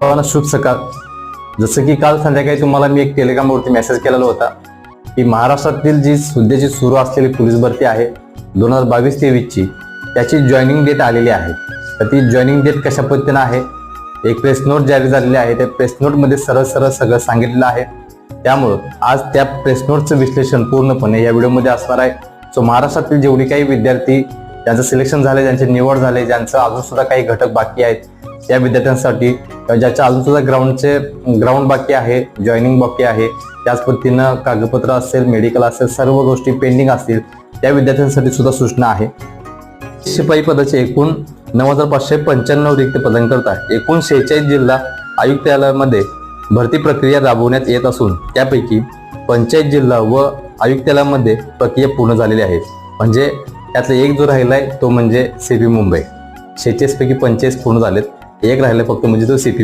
शुभ सकाळ. जसं की काल संध्याकाळी तुम्हाला मी एक टेलिग्रामवरती मेसेज केलेला होता की महाराष्ट्रातील जी सध्याची सुरू असलेली पोलीस भरती आहे 2022-23 ची त्याची जॉईनिंग डेट आलेली आहे. तर ती जॉईनिंग डेट कशा पद्धतीने आहे, एक प्रेस नोट जारी झालेली आहे. त्या प्रेस नोटमध्ये सरळ सगळं सांगितलेलं आहे. त्यामुळं आज त्या प्रेस नोटचं विश्लेषण पूर्णपणे या व्हिडिओमध्ये असणार आहे. सो महाराष्ट्रातील जेवढी काही विद्यार्थी ज्यांचं सिलेक्शन झाले, ज्यांचे निवड झाले, ज्यांचं अजून सुद्धा काही घटक बाकी आहेत त्या विद्यार्थ्यांसाठी, ज्याच्या अजून सुद्धा ग्राउंड बाकी आहे, जॉईनिंग बाकी आहे, त्याच पद्धतीनं कागदपत्र असेल, मेडिकल असेल, सर्व गोष्टी पेंडिंग असतील त्या विद्यार्थ्यांसाठी सुद्धा सूचना आहे. शिपाई पदाचे एकूण 9,595 रिक्त पदांकरता एकूण 46 जिल्हा आयुक्तालयामध्ये भरती प्रक्रिया राबवण्यात येत असून त्यापैकी 45 जिल्हा व आयुक्तालयामध्ये प्रक्रिया पूर्ण झालेली आहे. म्हणजे त्यातला एक जो राहिलाय तो म्हणजे सीपी मुंबई. 46 पैकी 45 पूर्ण झालेत, एक राहिलं फक्त म्हणजे तो सीपी